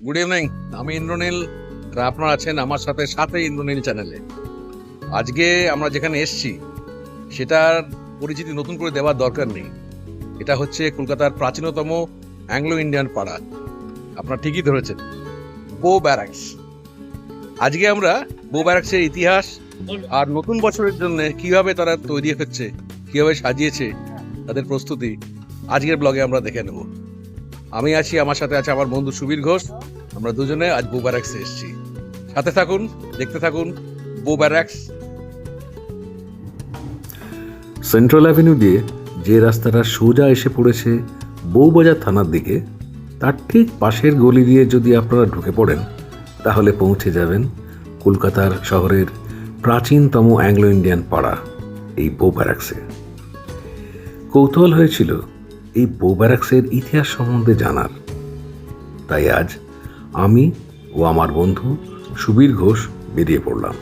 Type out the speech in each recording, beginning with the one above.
Good evening. আমি ইন্দ্রনীল, আর আপনারা আছেন আমার সাথে সাথে ইন্দ্রনীল চ্যানেলে। আজকে আমরা যেখানে এসছি সেটার পরিচিতি নতুন করে দেওয়ার দরকার নেই। এটা হচ্ছে কলকাতার প্রাচীনতম অ্যাংলো ইন্ডিয়ান পাড়া। আপনারা ঠিকই ধরেছেন, বো ব্যারাকস। আজকে আমরা বো ব্যারাকসের ইতিহাস আর নতুন বছরের জন্য কিভাবে তারা তৈরি হচ্ছে, কিভাবে সাজিয়েছে তাদের প্রস্তুতি আজকের ব্লগে আমরা দেখে নেব। আমি আছি, আমার সাথে আছে আমার বন্ধু সুবীর ঘোষ। আমরা দুজনে আজ বো ব্যারাকসে এসেছি। সাথে থাকুন, দেখতে থাকুন বো ব্যারাকস। সেন্ট্রাল অ্যাভিনিউ দিয়ে যে রাস্তাটা সোজা এসে পড়েছে বউবাজার থানার দিকে, তার ঠিক পাশের গলি দিয়ে যদি আপনারা ঢুকে পড়েন তাহলে পৌঁছে যাবেন কলকাতার শহরের প্রাচীনতম অ্যাংলো ইন্ডিয়ান পাড়া, এই বো ব্যারাকসে। কৌতূহল হয়েছিল এই বো ব্যারাকসের ইতিহাস সম্বন্ধে জানার, তাই আজ আমি ও আমার বন্ধু সুবীর ঘোষ বেরিয়ে পড়লাম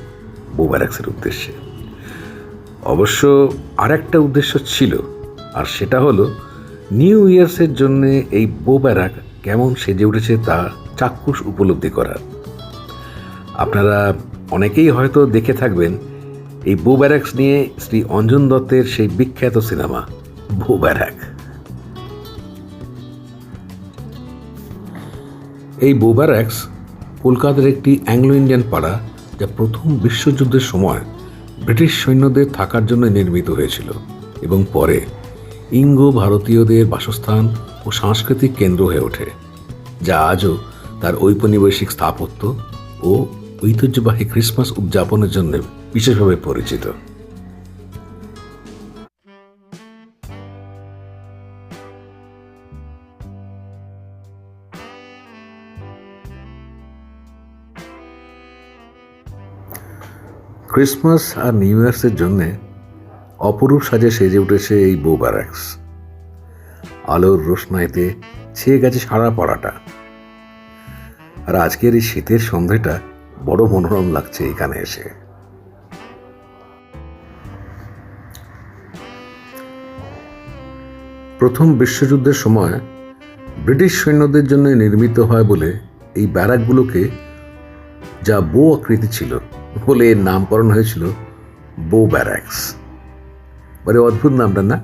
বো ব্যারাকসের উদ্দেশ্যে। অবশ্য আরেকটা উদ্দেশ্য ছিল, আর সেটা হলো নিউ ইয়ার্সের জন্য এই বো ব্যারাক কেমন সেজে উঠেছে তা চাক্ষুষ উপলব্ধি করার। আপনারা অনেকেই হয়তো দেখে থাকবেন এই বো ব্যারাকস নিয়ে শ্রী অঞ্জন দত্তের সেই বিখ্যাত সিনেমা বো ব্যারাক। এই বো ব্যারাকস কলকাতার একটি অ্যাংলো ইন্ডিয়ান পাড়া, যা প্রথম বিশ্বযুদ্ধের সময় ব্রিটিশ সৈন্যদের থাকার জন্য নির্মিত হয়েছিল এবং পরে ইঙ্গো ভারতীয়দের বাসস্থান ও সাংস্কৃতিক কেন্দ্র হয়ে ওঠে, যা আজও তার ঔপনিবেশিক স্থাপত্য ও ঐতিহ্যবাহী ক্রিসমাস উদযাপনের জন্য বিশেষভাবে পরিচিত। ক্রিসমাস আর নিউ ইয়ার্সের জন্যে অপরূপ সাজে সেজে উঠেছে এই বো ব্যারাকস। আলোর রোশনাইতে ছেয়ে গেছে সারা পাড়াটা, আর আজকের এই শীতের সন্ধ্যাটা বড় মনোরম লাগছে এখানে এসে। প্রথম বিশ্বযুদ্ধের সময় ব্রিটিশ সৈন্যদের জন্য নির্মিত হয় বলে এই ব্যারাকগুলোকে, যা বো আকৃতি ছিল বলে এর নামকরণ হয়েছিল বো ব্যারাকস। বড় অদ্ভুত নামটা না?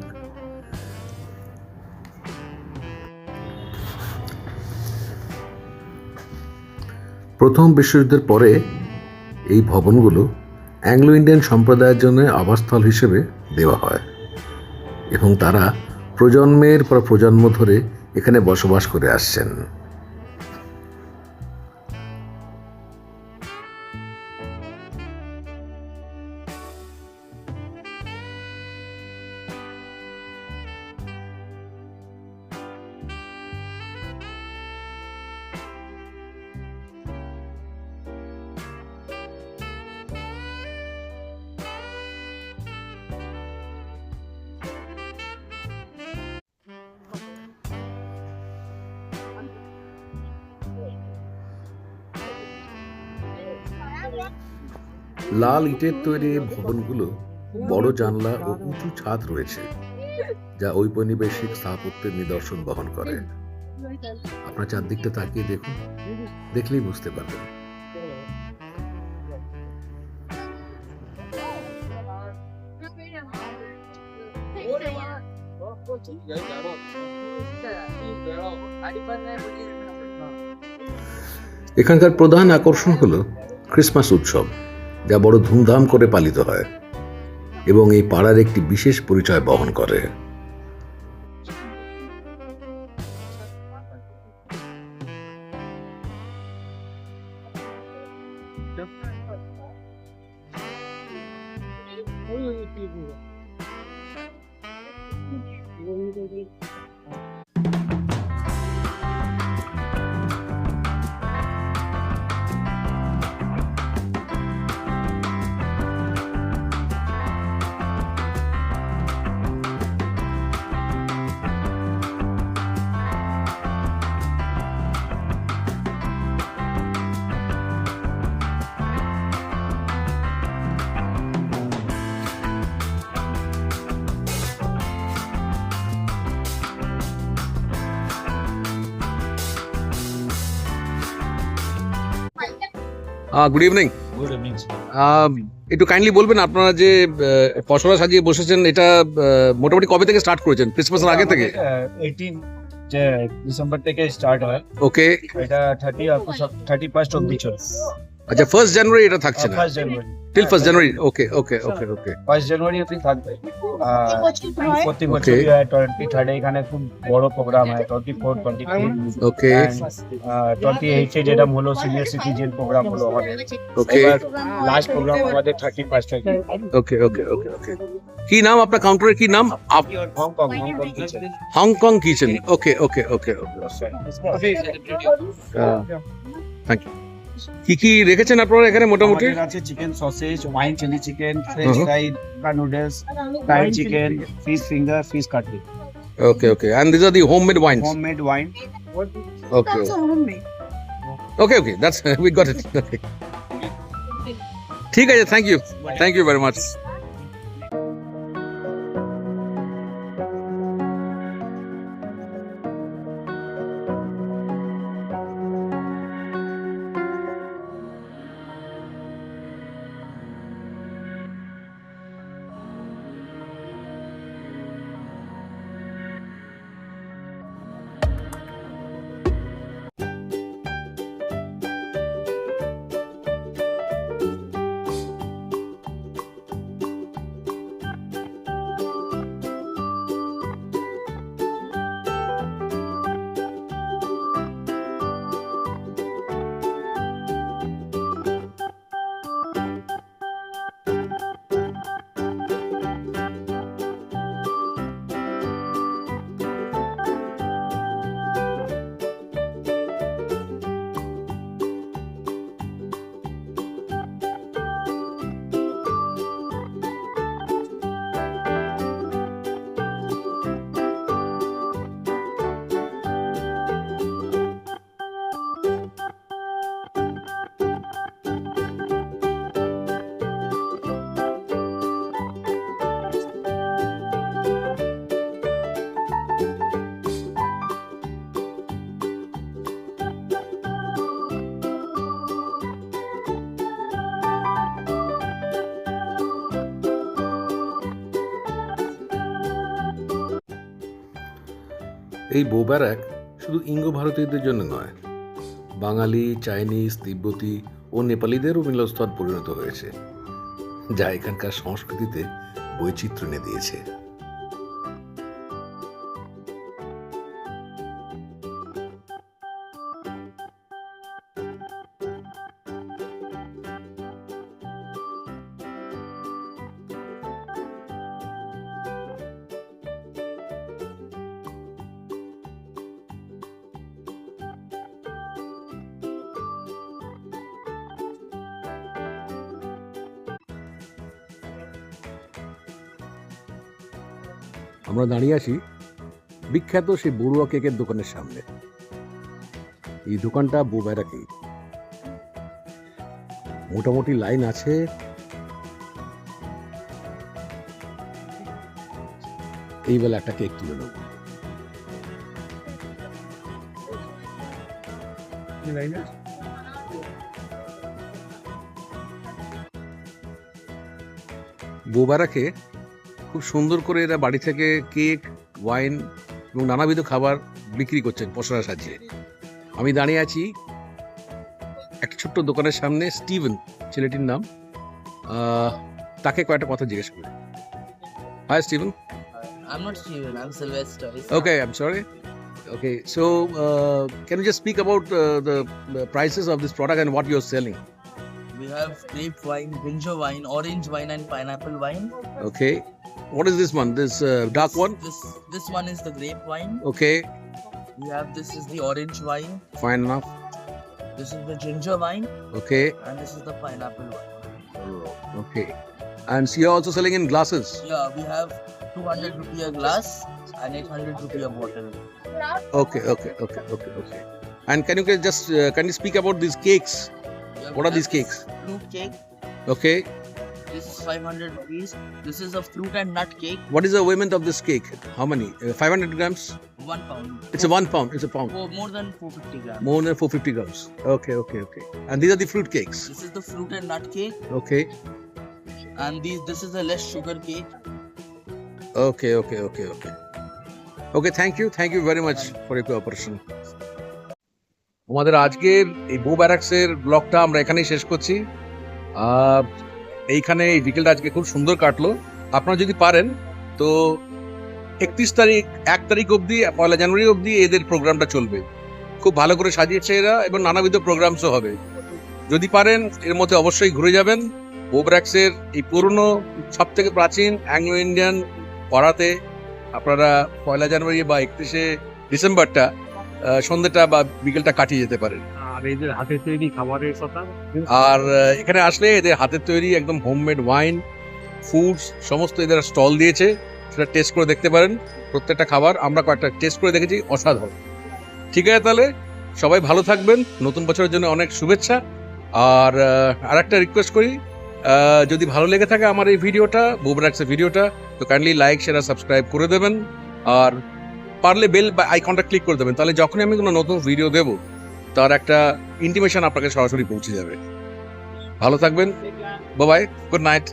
প্রথম বিশ্বযুদ্ধের পরে এই ভবনগুলো অ্যাংলো ইন্ডিয়ান সম্প্রদায়ের জন্য আবাসস্থল হিসেবে দেওয়া হয় এবং তারা প্রজন্মের পর প্রজন্ম ধরে এখানে বসবাস করে আসছেন। লাল ইটের তৈরি ভবনগুলো বড় জানলা ও উঁচু ছাদ রয়েছে, যা ঔপনিবেশিক স্থাপত্যের নিদর্শন বহন করে। আপনার চারদিকটা তাকিয়ে দেখুন, দেখলেই বুঝতে পারবেন। এখানকার প্রধান আকর্ষণ হলো ক্রিসমাস উৎসব, যা বড় ধুমধাম করে পালিত হয় এবং এই পাড়ার একটি বিশেষ পরিচয় বহন করে। Good evening. Good evening. একটু কাইন্ডলি বলবেন আপনারা যে পসরা সাজিয়ে বসেছেন, এটা মোটামুটি কবে থেকে স্টার্ট করেছেন? ক্রিসমাসের আগে থেকে? 18 ডিসেম্বর থেকে স্টার্ট হয়। ওকে, এটা 31st অবধি চলে। আচ্ছা 1st জানুয়ারি এটা থাকছে না? 1st জানুয়ারি টিল 1st জানুয়ারি। ওকে ওকে ওকে ওকে 1st জানুয়ারি অবধি থাকবে। প্রতি বছর Okay. 23rd এখানে খুব বড় প্রোগ্রাম হয়, 24, 25 ওকে 28 যেটা হলো সিনিয়র সিটিজেন প্রোগ্রাম হলো আমাদের। ওকে এবার লাস্ট প্রোগ্রাম আমাদের 31st থেকে। ওকে ওকে ওকে ওকে কি নাম আপনার কাউন্টারের? কি নাম? Hong Kong kitchen. Hong Kong kitchen. Okay okay okay okay thank you. কি কি রেখেছেন আপনারা এখানে মোটামুটি? আমাদের আছে chicken sausage, wine chilli chicken, French fry, noodles, fried chicken, fish finger, fish cutlet, okay okay and this are the homemade wines? Homemade wine. Okay okay okay that's we got it. ঠিক আছে, thank you very much. এই বউ barrack শুধু ইঙ্গ ভারতীয়দের জন্য নয়, বাঙালি, Chinese, তিব্বতী ও নেপালিদেরও মিলনস্থল পরিণত হয়েছে, যা এখানকার সংস্কৃতিতে বৈচিত্র্য এনে দিয়েছে। আমরা দাঁড়িয়ে আছি বিখ্যাত সেই বড়ুয়া কেকের দোকানের সামনে। এই দোকানটা বউ ব্যারাকেই। মোটামুটি লাইন আছে। এই বেলা একটা কেক তুলে নেব। বউ ব্যারাকে খুব সুন্দর করে এরা বাড়ি থেকে কেক, ওয়াইন এবং নানাবিধ খাবার বিক্রি করছেন পসরা সাজিয়ে। আমি দাঁড়িয়ে আছি একটা ছোট্ট দোকানের সামনে। স্টিভেন ছেলেটির নাম। তাকে কয়েকটা কথা জিজ্ঞেস করি। Hi Steven. I'm not Steven, I'm Sylvester. Okay, I'm sorry. Okay, so can you just speak about the prices of this product and what you're selling? We have grape wine, ginger wine, orange wine, and pineapple wine. Okay, what is this one? This dark one? This one is the grape wine. Okay, We have this is the orange wine. fine enough. This is the ginger wine, Okay, and this is the pineapple wine. okay. And so you're also selling in glasses? Yeah, we have 200 rupee a glass and 800 rupee a bottle. Okay. And can you speak about these cakes? Yeah, What we are these have cakes? Fruit cake. Okay, This is 500 rupees. This is a fruit and nut cake. what is the weight of this cake? How many? 500 grams? 1 pound. It's a 1 pound. It's a pound. Oh, more than 450 grams. More than 450 grams. Okay. And these are the fruit cakes. This is the fruit and nut cake, Okay. and this is the less sugar cake. Okay. Okay, thank you very much for your cooperation. আমাদের আজকের এই বো ব্যারাক্সের ব্লগটা আমরা এখানেই শেষ করছি। আর এইখানে এই বিকেলটা আজকে খুব সুন্দর কাটলো। আপনারা যদি পারেন তো 31 তারিখ 1 তারিখ অবধি 1 জানুয়ারি অবধি এদের প্রোগ্রামটা চলবে। খুব ভালো করে সাজিয়েছে এরা এবং নানাবিধ প্রোগ্রামসও হবে। যদি পারেন এর মধ্যে অবশ্যই ঘুরে যাবেন। বো ব্যারাক্সের এই পুরনো সব থেকে প্রাচীন অ্যাংলো ইন্ডিয়ান পাড়াতে আপনারা 1 জানুয়ারি বা 31শে ডিসেম্বরটা সন্ধ্যেটা বা বিকেলটা কাটিয়ে যেতে পারেন। আর এদের হাতে তৈরি খাবারের কথা আর এখানে আসলে এদের হাতের তৈরি একদম হোমমেড ওয়াইন, ফুডস সমস্ত এদের স্টল দিয়েছে, সেটা টেস্ট করে দেখতে পারেন। প্রত্যেকটা খাবার আমরা কয়েকটা টেস্ট করে দেখেছি, অসাধারণ। ঠিক আছে, তাহলে সবাই ভালো থাকবেন, নতুন বছরের জন্য অনেক শুভেচ্ছা। আর আরেকটা রিকোয়েস্ট করি, যদি ভালো লেগে থাকে আমার এই ভিডিওটা, বো ব্যারাক্সের ভিডিওটা, তো কাইন্ডলি লাইক শেয়ার সাবস্ক্রাইব করে দেবেন। আর পারলে বেল বা আইকনটা ক্লিক করে দেবেন, তাহলে যখনই আমি কোনো নতুন ভিডিও দেবো তার একটা ইন্টিমেশন আপনাকে সরাসরি পৌঁছে যাবে। ভালো থাকবেন, বাই বাই, গুড নাইট।